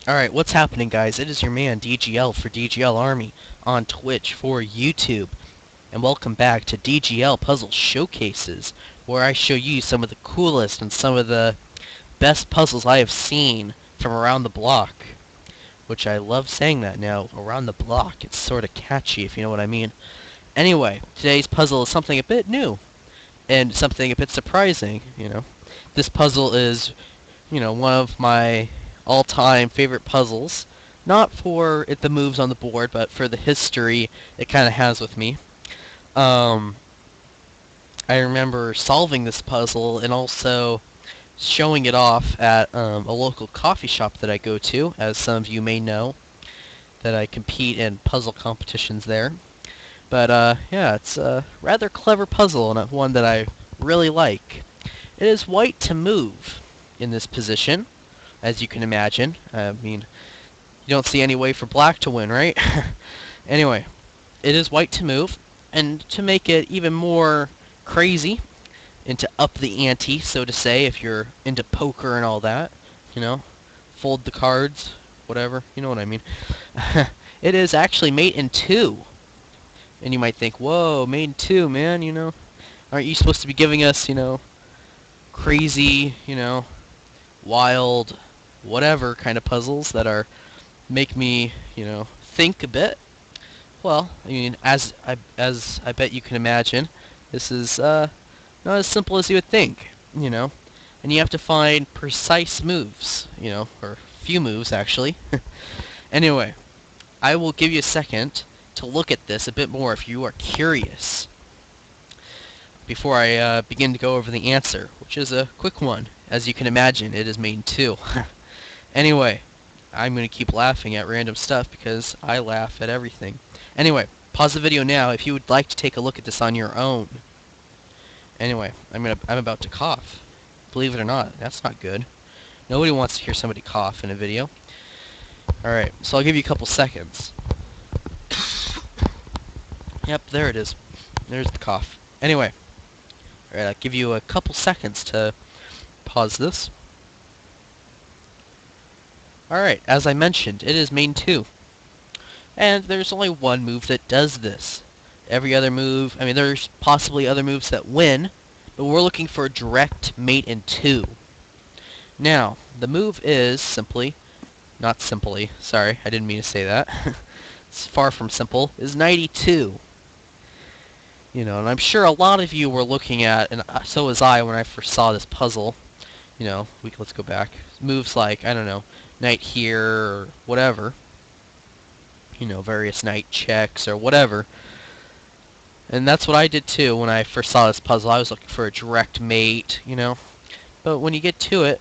Alright, what's happening, guys? It is your man, DGL for DGL Army, on Twitch for YouTube. And welcome back to DGL Puzzle Showcases, where I show you some of the coolest and some of the best puzzles I have seen from around the block. Which I love saying that now, around the block. It's sort of catchy, if you know what I mean. Anyway, today's puzzle is something a bit new, and something a bit surprising, This puzzle is, one of my all-time favorite puzzles. Not for the moves on the board, but for the history it kind of has with me. I remember solving this puzzle and also showing it off at a local coffee shop that I go to, as some of you may know, that I compete in puzzle competitions there. But yeah, it's a rather clever puzzle and one that I really like. It is white to move in this position, as you can imagine. I mean, you don't see any way for black to win, right? Anyway, it is white to move, and to make it even more crazy, and to up the ante, so to say, if you're into poker and all that, fold the cards, whatever, you know what I mean. It is actually mate in 2. And you might think, whoa, mate in 2, man, aren't you supposed to be giving us, crazy, wild, whatever kind of puzzles that make me, think a bit? Well, I mean, as I bet you can imagine, this is not as simple as you would think, and you have to find precise moves, or few moves actually. Anyway, I will give you a second to look at this a bit more if you are curious, before I begin to go over the answer, which is a quick one. As you can imagine, it is main 2. Anyway, I'm going to keep laughing at random stuff because I laugh at everything. Anyway, pause the video now if you would like to take a look at this on your own. Anyway, I'm about to cough. Believe it or not, that's not good. Nobody wants to hear somebody cough in a video. Alright, so I'll give you a couple seconds. Yep, there it is. There's the cough. Anyway, alright, I'll give you a couple seconds to pause this. Alright, as I mentioned, it is main 2. And there's only one move that does this. Every other move, I mean, there's possibly other moves that win, but we're looking for a direct mate in 2. Now, the move is simply, not simply, sorry, I didn't mean to say that. It's far from simple, is 92. And I'm sure a lot of you were looking at, and so was I when I first saw this puzzle. Let's go back. Moves like, I don't know, knight here, or whatever. Various knight checks, or whatever. And that's what I did too when I first saw this puzzle. I was looking for a direct mate, But when you get to it,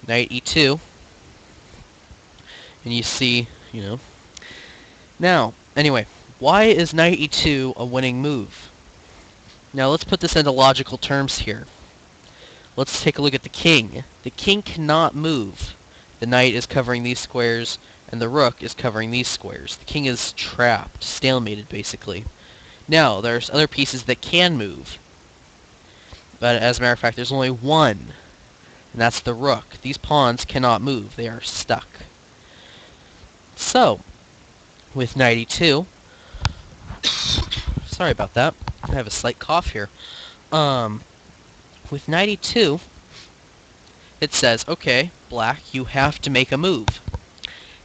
knight e2, and you see, Now, anyway, why is knight e2 a winning move? Now let's put this into logical terms here. Let's take a look at the king. The king cannot move. The knight is covering these squares, and the rook is covering these squares. The king is trapped, stalemated, basically. Now, there's other pieces that can move. But as a matter of fact, there's only one, and that's the rook. These pawns cannot move. They are stuck. So, with knight e2, sorry about that. I have a slight cough here. With knight e2, it says, okay, black, you have to make a move.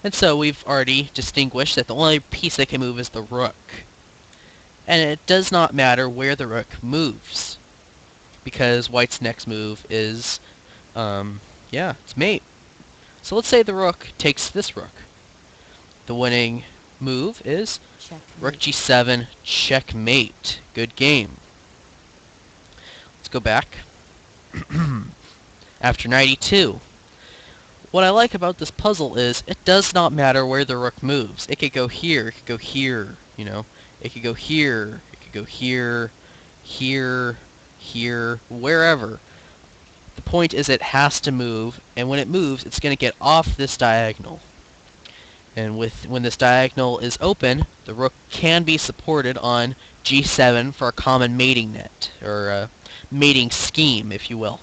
And so we've already distinguished that the only piece that can move is the rook. And it does not matter where the rook moves, because white's next move is, yeah, it's mate. So let's say the rook takes this rook. The winning move is rook g7, checkmate. Good game. Let's go back. After knight e2. What I like about this puzzle is it does not matter where the rook moves. It could go here, it could go here, It could go here, it could go here, here, here, wherever. The point is it has to move, and when it moves, it's going to get off this diagonal. And when this diagonal is open, the rook can be supported on g7 for a common mating net, or a mating scheme, if you will.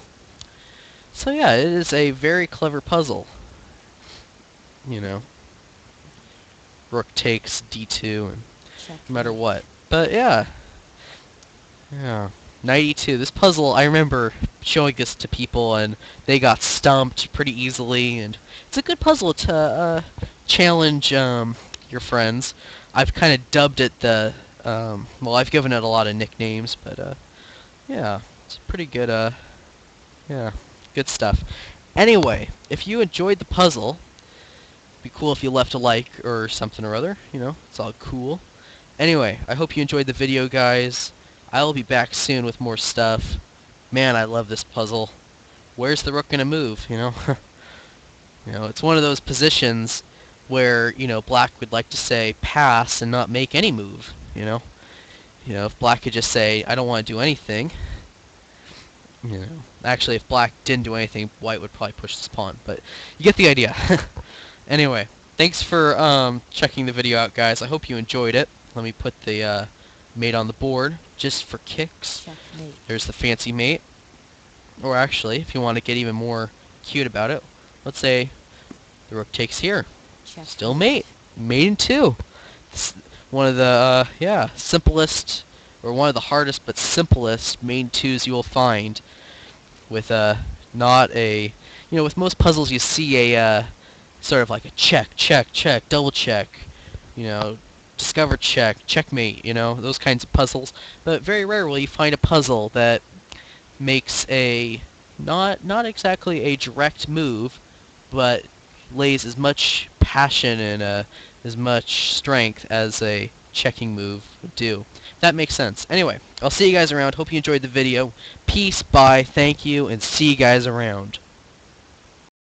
So yeah, it is a very clever puzzle. you know, rook takes d2, and no matter Checkmate. what. But yeah, yeah. Knight e2. This puzzle, I remember showing this to people, and they got stumped pretty easily. And it's a good puzzle to challenge your friends. I've kind of dubbed it the well, I've given it a lot of nicknames, but yeah, it's pretty good. Yeah, good stuff. Anyway, if you enjoyed the puzzle, it'd be cool if you left a like or something or other. You know, it's all cool. Anyway, I hope you enjoyed the video, guys. I'll be back soon with more stuff. Man, I love this puzzle. Where's the rook gonna move, you know? You know, it's one of those positions where, you know, black would like to say pass and not make any move, you know? You know, if black could just say, I don't want to do anything, you know. Actually, if black didn't do anything, white would probably push this pawn, but you get the idea. Anyway, thanks for checking the video out, guys. I hope you enjoyed it. Let me put the mate on the board just for kicks. Checkmate. There's the fancy mate. Or actually, if you want to get even more cute about it, let's say the rook takes here. Checkmate. Still mate. Mate in two. It's one of the, yeah, simplest, or one of the hardest but simplest main twos you will find with, not a, you know, with most puzzles you see a, sort of like a check, check, check, double check, you know, discover check, checkmate, you know, those kinds of puzzles. But very rare will you find a puzzle that makes a not exactly a direct move, but lays as much passion and as much strength as a checking move would do. If that makes sense. Anyway, I'll see you guys around. Hope you enjoyed the video. Peace, bye, thank you, and see you guys around.